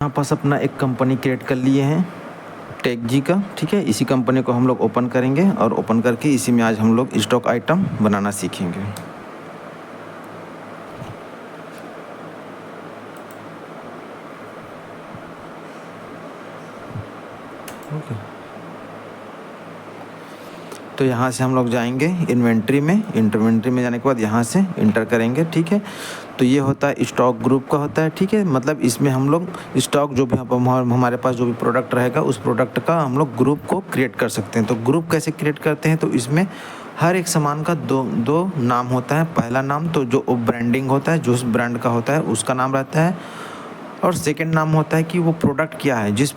यहाँ पास अपना एक कंपनी क्रिएट कर लिए हैं टेक जी का। ठीक है, इसी कंपनी को हम लोग ओपन करेंगे और ओपन करके इसी में आज हम लोग स्टॉक आइटम बनाना सीखेंगे। ओके, तो यहाँ से हम लोग जाएंगे इन्वेंट्री में। इन्वेंट्री में जाने के बाद यहाँ से इंटर करेंगे। ठीक है, तो ये होता है स्टॉक ग्रुप का होता है। ठीक है, मतलब इसमें हम लोग स्टॉक जो भी हमारे पास जो भी प्रोडक्ट रहेगा उस प्रोडक्ट का हम लोग ग्रुप को क्रिएट कर सकते हैं। तो ग्रुप कैसे क्रिएट करते हैं, तो इसमें हर एक सामान का दो नाम होता है। पहला नाम तो जो ब्रांडिंग होता है, जो उस ब्रांड का होता है उसका नाम रहता है, और सेकंड नाम होता है कि वो प्रोडक्ट क्या है, जिस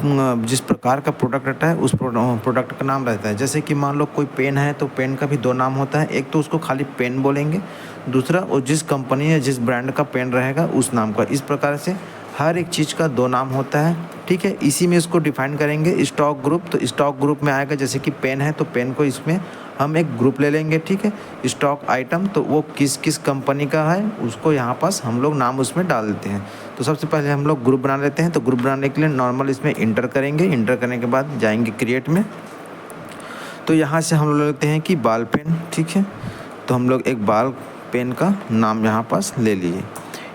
प्रकार का प्रोडक्ट रहता है उस प्रोडक्ट का नाम रहता है। जैसे कि मान लो कोई पेन है तो पेन का भी दो नाम होता है, एक तो उसको खाली पेन बोलेंगे, दूसरा और जिस कंपनी या जिस ब्रांड का पेन रहेगा उस नाम का। इस प्रकार से हर एक चीज़ का दो नाम होता है। ठीक है, इसी में इसको डिफाइन करेंगे स्टॉक ग्रुप। तो स्टॉक ग्रुप में आएगा, जैसे कि पेन है तो पेन को इसमें हम एक ग्रुप ले लेंगे। ठीक है, स्टॉक आइटम तो वो किस किस कंपनी का है उसको यहाँ पास हम लोग नाम उसमें डाल देते हैं। तो सबसे पहले हम लोग ग्रुप बना लेते हैं। तो ग्रुप बनाने के लिए नॉर्मल इसमें इंटर करेंगे। इंटर करने के बाद जाएंगे क्रिएट में। तो यहाँ से हम लोग लेते हैं कि बाल पेन। ठीक है, तो हम लोग एक बाल पेन का नाम यहाँ पास ले लिए।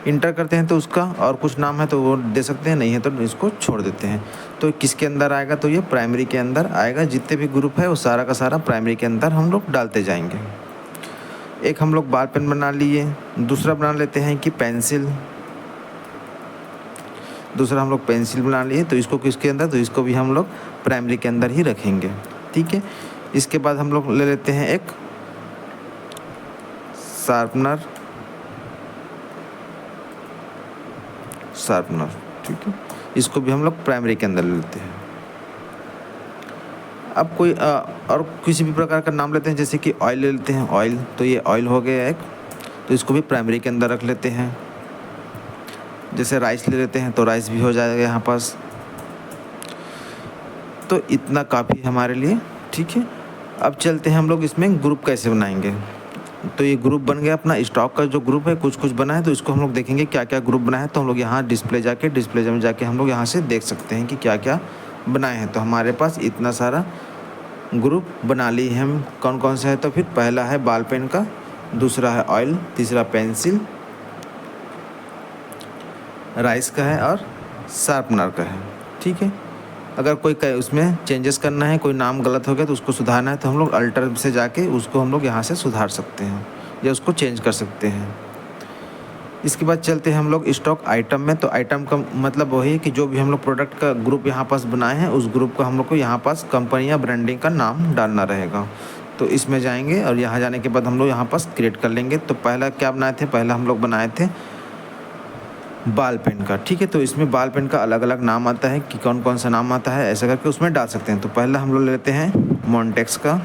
इंटर करते हैं तो उसका और कुछ नाम है तो वो दे सकते हैं, नहीं है तो इसको छोड़ देते हैं। तो किसके अंदर आएगा, तो ये प्राइमरी के अंदर आएगा। जितने भी ग्रुप है वो सारा का सारा प्राइमरी के अंदर हम लोग डालते जाएंगे। एक हम लोग बाल पेन बना लिए। दूसरा बना लेते हैं कि पेंसिल। दूसरा हम लोग पेंसिल बना लिए, तो इसको किसके अंदर, तो इसको भी हम लोग प्राइमरी के अंदर ही रखेंगे। ठीक है, इसके बाद हम लोग ले लेते हैं एक शार्पनर। ठीक है, इसको भी हम लोग प्राइमरी के अंदर ले लेते हैं। अब कोई और किसी भी प्रकार का नाम लेते हैं, जैसे कि ऑयल ले लेते हैं। ऑयल, तो ये ऑयल हो गया एक, तो इसको भी प्राइमरी के अंदर रख लेते हैं। जैसे राइस ले लेते हैं तो राइस भी हो जाएगा यहाँ पास। तो इतना काफ़ी हमारे लिए। ठीक है, अब चलते हैं हम लोग इसमें ग्रुप कैसे बनाएंगे। तो ये ग्रुप बन गया अपना स्टॉक का जो ग्रुप है, कुछ कुछ बना है। तो इसको हम लोग देखेंगे क्या क्या ग्रुप बना है। तो हम लोग यहाँ डिस्प्ले में जाके हम लोग यहाँ से देख सकते हैं कि क्या क्या बनाए हैं। तो हमारे पास इतना सारा ग्रुप बना ली है हम। कौन कौन सा है, तो फिर पहला है बाल पेन का, दूसरा है ऑयल, तीसरा पेंसिल, राइस का है और शार्पनर का है। ठीक है, अगर कोई उसमें चेंजेस करना है, कोई नाम गलत हो गया तो उसको सुधारना है, तो हम लोग अल्टर से जाके उसको हम लोग यहाँ से सुधार सकते हैं या उसको चेंज कर सकते हैं। इसके बाद चलते हैं हम लोग स्टॉक आइटम में। तो आइटम का मतलब वही है कि जो भी हम लोग प्रोडक्ट का ग्रुप यहाँ पास बनाए हैं उस ग्रुप का हम लोग को यहाँ पास कंपनी या ब्रांडिंग का नाम डालना रहेगा। तो इसमें जाएंगे और यहाँ जाने के बाद हम लोग यहाँ पास क्रिएट कर लेंगे। तो पहला क्या बनाए थे, पहला हम लोग बनाए थे बाल पेन का। ठीक है, तो इसमें बाल पेन का अलग अलग नाम आता है कि कौन कौन सा नाम आता है, ऐसा करके उसमें डाल सकते हैं। तो पहला हम लोग लेते हैं मॉन्टेक्स का।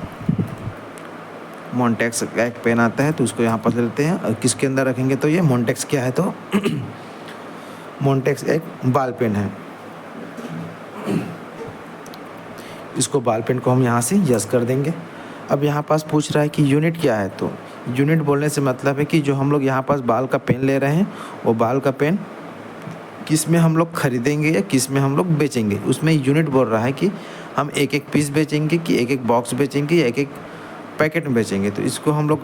मॉन्टेक्स का एक पेन आता है तो उसको यहाँ पर लेते हैं और किसके अंदर रखेंगे, तो ये मॉन्टेक्स क्या है, तो मॉन्टेक्स एक बाल पेन है। इसको बाल पेन को हम यहाँ से यस कर देंगे। अब यहाँ पास पूछ रहा है कि यूनिट क्या है, तो यूनिट बोलने से मतलब है कि जो हम लोग यहाँ पास बाल का पेन ले रहे हैं वो बाल का पेन किस में हम लोग खरीदेंगे या किस में हम लोग बेचेंगे, उसमें यूनिट बोल रहा है कि हम एक एक पीस बेचेंगे कि एक एक बॉक्स बेचेंगे या एक एक पैकेट में बेचेंगे। तो इसको हम लोग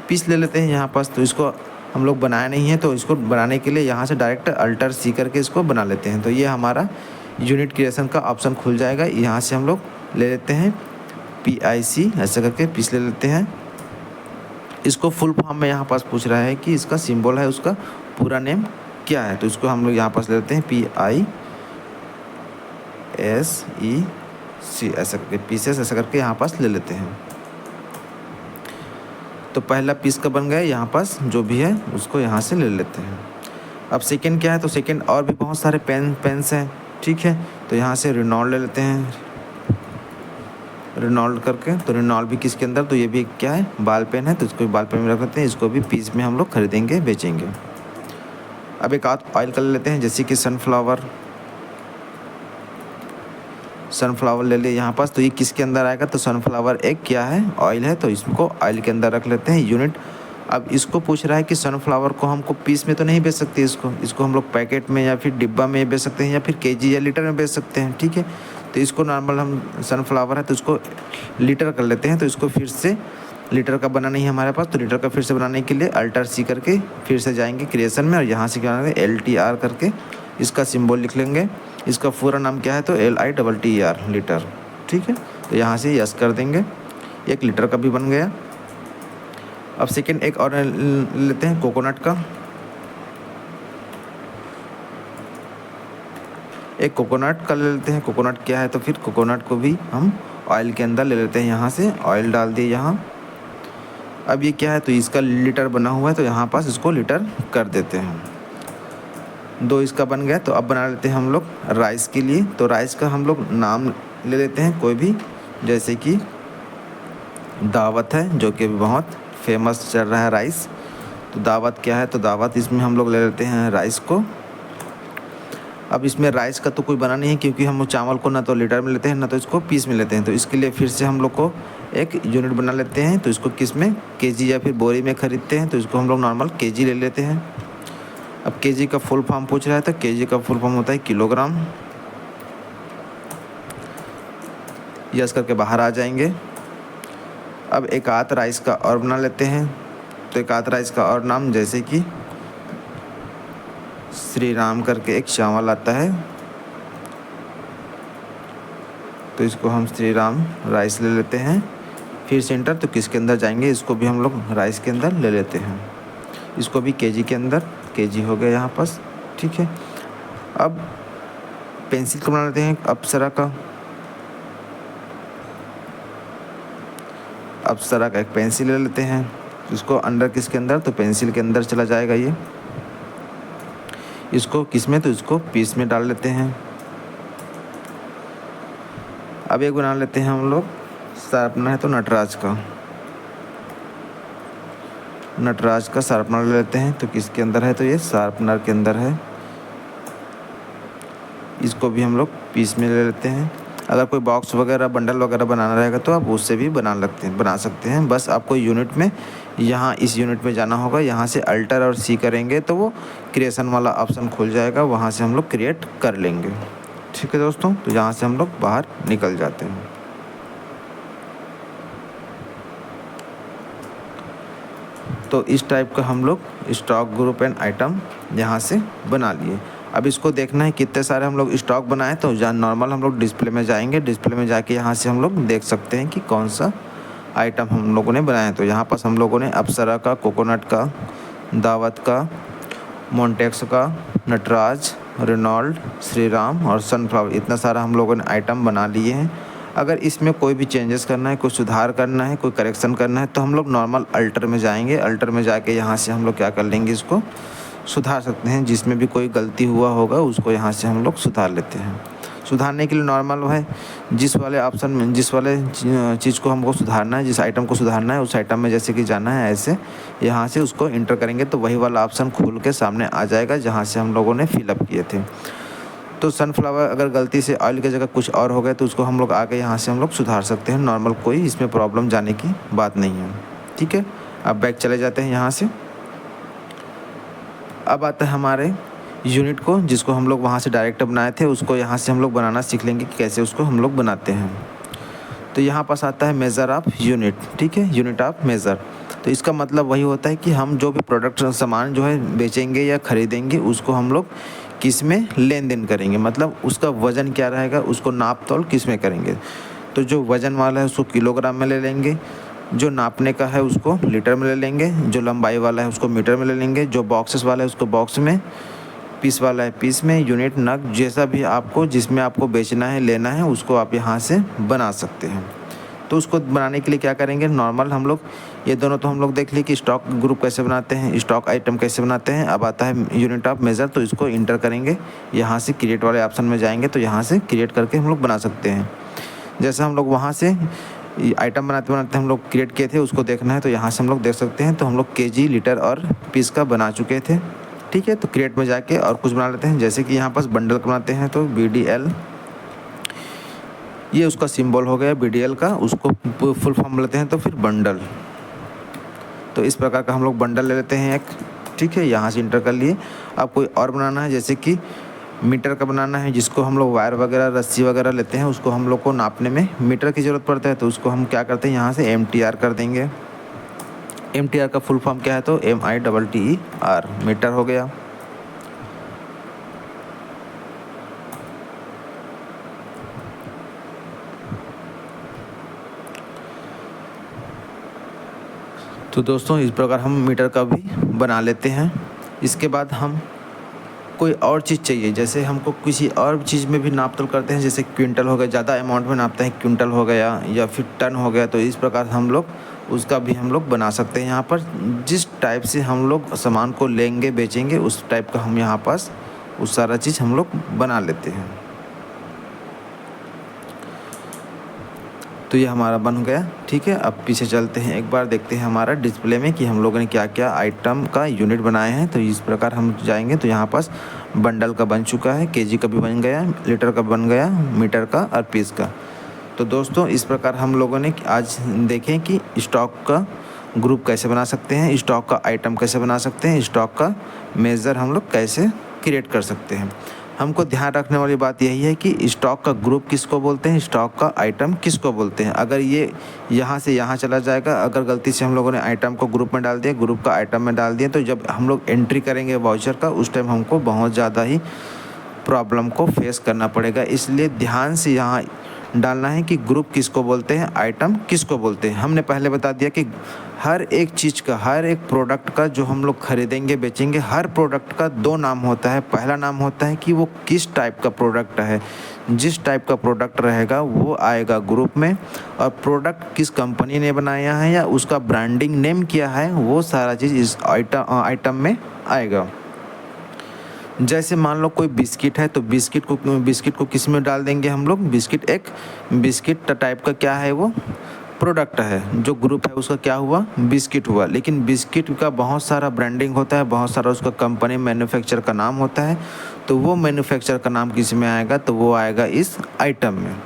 पीस ले लेते हैं यहाँ पास। तो इसको हम लोग बनाया नहीं है, तो इसको बनाने के लिए यहाँ से डायरेक्ट अल्टर सी करके इसको बना लेते हैं। तो ये हमारा यूनिट क्रिएशन का ऑप्शन खुल जाएगा। यहाँ से हम लोग ले लेते हैं PIC, ऐसा करके पीस ले लेते हैं। इसको फुल फॉर्म में यहाँ पास पूछ रहा है कि इसका सिंबल है उसका पूरा नेम क्या है, तो इसको हम लोग यहाँ पास ले लेते हैं PISEC, ऐसा करके पीसेस ऐसा करके यहाँ पास ले लेते हैं। तो पहला पीस का बन गया, यहाँ पास जो भी है उसको यहाँ से ले लेते हैं। अब सेकंड क्या है, तो सेकंड और भी बहुत सारे पेन्स हैं। ठीक है, तो यहाँ से रेनॉल्ड ले लेते हैं, रेनॉल्ड करके। तो रेनॉल्ड भी किसके अंदर, तो ये भी क्या है, बाल पेन है, तो इसको भी बाल पेन में रख लेते हैं। इसको भी पीस में हम लोग खरीदेंगे बेचेंगे। अब एक आध ऑयल कर लेते हैं, जैसे कि सनफ्लावर ले लिए यहाँ पास। तो ये किसके अंदर आएगा, तो सनफ्लावर एक क्या है, ऑयल है, तो इसको ऑयल के अंदर रख लेते हैं। यूनिट अब इसको पूछ रहा है कि सनफ्लावर को हमको पीस में तो नहीं बेच सकते, इसको हम लोग पैकेट में या फिर डिब्बा में बेच सकते हैं या फिर केजी या लीटर में बेच सकते हैं, ठीक है। तो इसको नॉर्मल हम सनफ्लावर है तो इसको लीटर कर लेते हैं। तो इसको फिर से लीटर का बना नहीं है हमारे पास, तो लीटर का फिर से बनाने के लिए अल्टर सी करके फिर से जाएंगे क्रिएशन में और यहाँ से क्या करेंगे LTR करके इसका सिंबल लिख लेंगे। इसका पूरा नाम क्या है तो LITTER लीटर, ठीक है। तो यहाँ से यस कर देंगे, 1 लीटर का भी बन गया। अब सेकेंड एक और लेते हैं कोकोनट का, एक कोकोनट का ले लेते हैं। कोकोनट क्या है तो फिर कोकोनट को भी हम ऑयल के अंदर ले लेते हैं। यहाँ से ऑयल डाल दिए यहाँ। अब ये क्या है तो इसका लीटर बना हुआ है तो यहाँ पास इसको लीटर कर देते हैं। 2 इसका बन गया। तो अब बना लेते हैं हम लोग राइस के लिए। तो राइस का हम लोग नाम ले लेते हैं कोई भी, जैसे कि दावत है जो कि बहुत फेमस चल रहा है राइस। तो दावत क्या है तो दावत इसमें हम लोग ले लेते हैं राइस को। अब इसमें राइस का तो कोई बना नहीं है क्योंकि हम चावल को ना तो लीटर में लेते हैं ना तो इसको पीस में लेते हैं। तो इसके लिए फिर से हम लोग को एक यूनिट बना लेते हैं। तो इसको किस में केजी या फिर बोरी में ख़रीदते हैं, तो इसको हम लोग नॉर्मल केजी ले लेते हैं। अब केजी का फुल फॉर्म पूछ रहा है तो केजी का फुल फॉर्म होता है किलोग्राम। यस करके बाहर आ जाएंगे। अब एक आध राइस का और बना लेते हैं। तो एक आध राइस का और नाम जैसे कि श्री राम करके एक चावल आता है, तो इसको हम श्री राम राइस ले लेते हैं। फिर सेंटर तो किसके अंदर जाएंगे, इसको भी हम लोग राइस के अंदर ले लेते हैं। इसको भी केजी के अंदर, केजी हो गया यहाँ पास, ठीक है। अब पेंसिल का बना लेते हैं अप्सरा का। अप्सरा का एक पेंसिल ले लेते हैं। इसको अंडर किसके अंदर तो पेंसिल के अंदर चला जाएगा ये। इसको किस में तो इसको पीस में डाल लेते हैं। अब एक बना लेते हैं हम लोग शार्पनर है तो नटराज का। नटराज का शार्पनर ले लेते हैं। तो किसके अंदर है तो ये शार्पनर के अंदर है। इसको भी हम लोग पीस में ले लेते हैं। अगर कोई बॉक्स वगैरह बंडल वगैरह बनाना रहेगा तो आप उससे भी बना सकते हैं। बस आपको यूनिट में यहाँ इस यूनिट में जाना होगा। यहाँ से अल्टर और सी करेंगे तो वो क्रिएशन वाला ऑप्शन खुल जाएगा, वहाँ से हम लोग क्रिएट कर लेंगे, ठीक है दोस्तों। तो यहाँ से हम लोग बाहर निकल जाते हैं। तो इस टाइप का हम लोग स्टॉक ग्रुप एंड आइटम यहाँ से बना लिए। अब इसको देखना है कितने सारे हम लोग स्टॉक बनाए। तो जहाँ नॉर्मल हम लोग डिस्प्ले में जाएंगे, डिस्प्ले में जाके यहाँ से हम लोग देख सकते हैं कि कौन सा आइटम हम लोगों ने बनाया है। तो यहाँ पास हम लोगों ने अप्सरा का, कोकोनट का, दावत का, मोंटेक्स का, नटराज, रेनॉल्ड, श्री राम और सनफ्लावर, इतना सारा हम लोगों ने आइटम बना लिए हैं। अगर इसमें कोई भी चेंजेस करना है, कोई सुधार करना है, कोई करेक्शन करना है तो हम लोग नॉर्मल अल्टर में जाएंगे। अल्टर में जाके यहाँ से हम लोग क्या कर लेंगे, इसको सुधार सकते हैं। जिसमें भी कोई गलती हुआ होगा उसको यहाँ से हम लोग सुधार लेते हैं। सुधारने के लिए नॉर्मल है जिस वाले ऑप्शन में, जिस वाले चीज़ को हमको सुधारना है, जिस आइटम को सुधारना है उस आइटम में जैसे कि जाना है, ऐसे यहाँ से उसको इंटर करेंगे तो वही वाला ऑप्शन खुल के सामने आ जाएगा जहाँ से हम लोगों ने फिलअप किए थे। तो सनफ्लावर अगर गलती से ऑयल की जगह कुछ और हो गया तो उसको हम लोग आके यहाँ से हम लोग सुधार सकते हैं। नॉर्मल कोई इसमें प्रॉब्लम जाने की बात नहीं है, ठीक है। अब बैक चले जाते हैं यहाँ से। अब आता है हमारे यूनिट को, जिसको हम लोग वहाँ से डायरेक्ट बनाए थे, उसको यहाँ से हम लोग बनाना सीख लेंगे कि कैसे उसको हम लोग बनाते हैं। तो यहाँ पास आता है मेज़र ऑफ यूनिट, ठीक है, यूनिट ऑफ मेज़र। तो इसका मतलब वही होता है कि हम जो भी प्रोडक्ट सामान जो है बेचेंगे या ख़रीदेंगे उसको हम लोग किस में लेन देन करेंगे, मतलब उसका वज़न क्या रहेगा, उसको नाप तोल किस में करेंगे। तो जो वज़न वाला है उसको किलोग्राम में ले लेंगे, जो नापने का है उसको लीटर में ले लेंगे, जो लंबाई वाला है उसको मीटर में ले लेंगे, जो बॉक्सेस वाला है उसको बॉक्स में, पीस वाला है पीस में, यूनिट, नग, जैसा भी आपको जिसमें आपको बेचना है लेना है उसको आप यहाँ से बना सकते हैं। तो उसको बनाने के लिए क्या करेंगे, नॉर्मल हम लोग ये दोनों तो हम लोग देख लिए कि स्टॉक ग्रुप कैसे बनाते हैं, स्टॉक आइटम कैसे बनाते हैं। अब आता है यूनिट ऑफ मेज़र, तो इसको इंटर करेंगे, यहाँ से क्रिएट वाले ऑप्शन में जाएंगे तो यहाँ से क्रिएट करके हम लोग बना सकते हैं। जैसे हम लोग वहाँ से आइटम बनाते बनाते हम लोग क्रिएट किए थे उसको देखना है तो यहाँ से हम लोग देख सकते हैं। तो हम लोग केजी, लीटर और पीस का बना चुके थे, ठीक है। तो क्रिएट में जाके और कुछ बना लेते हैं, जैसे कि यहाँ पास बंडल बनाते हैं तो BDL, ये उसका सिंबल हो गया BDL का, उसको फुल फॉर्म लेते हैं तो फिर बंडल। तो इस प्रकार का हम लोग बंडल ले लेते हैं एक, ठीक है, यहाँ से इंटर कर लिए। अब कोई और बनाना है, जैसे कि मीटर का बनाना है, जिसको हम लोग वायर वगैरह रस्सी वगैरह लेते हैं, उसको हम लोग को नापने में मीटर की ज़रूरत पड़ता है। तो उसको हम क्या करते हैं, यहाँ से MTR कर देंगे। MTR का फुल फॉर्म क्या है, तो MITTER, मीटर हो गया। तो दोस्तों इस प्रकार हम मीटर का भी बना लेते हैं। इसके बाद हम कोई और चीज़ चाहिए, जैसे हमको किसी और चीज़ में भी नाप तोल करते हैं, जैसे क्विंटल हो गया, ज़्यादा अमाउंट में नापते हैं, क्विंटल हो गया या फिर टन हो गया। तो इस प्रकार हम लोग उसका भी हम लोग बना सकते हैं। यहाँ पर जिस टाइप से हम लोग सामान को लेंगे बेचेंगे, उस टाइप का हम यहाँ पास उस सारा चीज़ हम लोग बना लेते हैं। तो ये हमारा बन गया, ठीक है। अब पीछे चलते हैं, एक बार देखते हैं हमारा डिस्प्ले में कि हम लोगों ने क्या क्या आइटम का यूनिट बनाए हैं। तो इस प्रकार हम जाएंगे तो यहाँ पास बंडल का बन चुका है, केजी का भी बन गया, लीटर का बन गया, मीटर का और पीस का। तो दोस्तों इस प्रकार हम लोगों ने आज देखें कि स्टॉक का ग्रुप कैसे बना सकते हैं, स्टॉक का आइटम कैसे बना सकते हैं, स्टॉक का मेज़र हम लोग कैसे क्रिएट कर सकते हैं। हमको ध्यान रखने वाली बात यही है कि स्टॉक का ग्रुप किसको बोलते हैं, स्टॉक का आइटम किसको बोलते हैं। अगर ये यहाँ से यहाँ चला जाएगा, अगर गलती से हम लोगों ने आइटम को ग्रुप में डाल दिया, ग्रुप का आइटम में डाल दिया, तो जब हम लोग एंट्री करेंगे वाउचर का, उस टाइम हमको बहुत ज़्यादा ही प्रॉब्लम को फेस करना पड़ेगा। इसलिए ध्यान से यहाँ डालना है कि ग्रुप किसको बोलते हैं, आइटम किसको बोलते हैं। हमने पहले बता दिया कि हर एक चीज़ का, हर एक प्रोडक्ट का जो हम लोग खरीदेंगे बेचेंगे, हर प्रोडक्ट का दो नाम होता है। पहला नाम होता है कि वो किस टाइप का प्रोडक्ट है, जिस टाइप का प्रोडक्ट रहेगा वो आएगा ग्रुप में, और प्रोडक्ट किस कंपनी ने बनाया है या उसका ब्रांडिंग नेम क्या है, वो सारा चीज़ इस आइटम में आएगा। जैसे मान लो कोई बिस्किट है, तो बिस्किट को किस में डाल देंगे हम लोग, बिस्किट टाइप का क्या है, वो प्रोडक्ट है, जो ग्रुप है उसका क्या हुआ, बिस्किट हुआ। लेकिन बिस्किट का बहुत सारा ब्रांडिंग होता है, बहुत सारा उसका कंपनी मैन्युफैक्चर का नाम होता है। तो वो मैन्युफैक्चर का नाम किस में आएगा, तो वो आएगा इस आइटम में।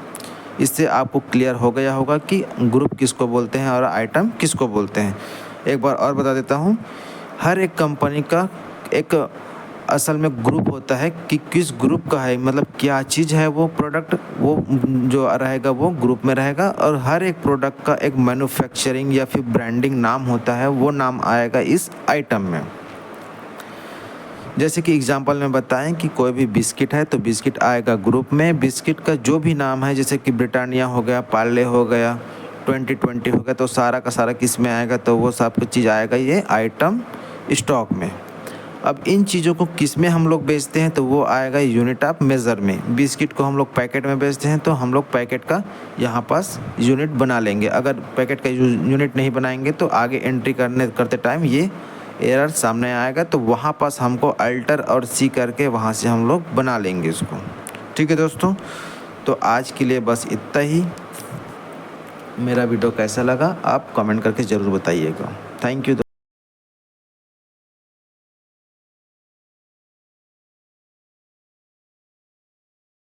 इससे आपको क्लियर हो गया होगा कि ग्रुप किसको बोलते हैं और आइटम किसको बोलते हैं। एक बार और बता देता हूँ, हर एक कंपनी का एक असल में ग्रुप होता है कि किस ग्रुप का है, मतलब क्या चीज़ है वो प्रोडक्ट, वो जो रहेगा वो ग्रुप में रहेगा। और हर एक प्रोडक्ट का एक मैन्युफैक्चरिंग या फिर ब्रांडिंग नाम होता है, वो नाम आएगा इस आइटम में। जैसे कि एग्जांपल में बताएं कि कोई भी बिस्किट है, तो बिस्किट आएगा ग्रुप में। बिस्किट का जो भी नाम है, जैसे कि ब्रिटानिया हो गया, पार्ले हो गया, 2020 हो गया, तो सारा का सारा किस में आएगा, तो वो सब कुछ चीज़ आएगा ये आइटम स्टॉक में। अब इन चीज़ों को किस में हम लोग बेचते हैं, तो वो आएगा यूनिट ऑफ मेज़र में। बिस्किट को हम लोग पैकेट में बेचते हैं, तो हम लोग पैकेट का यहाँ पास यूनिट बना लेंगे। अगर पैकेट का यूनिट नहीं बनाएंगे तो आगे एंट्री करते टाइम ये एरर सामने आएगा। तो वहाँ पास हमको अल्टर और सी करके वहाँ से हम लोग बना लेंगे इसको। ठीक है दोस्तों, तो आज के लिए बस इतना ही। मेरा वीडियो कैसा लगा आप कमेंट करके ज़रूर बताइएगा। Thank you.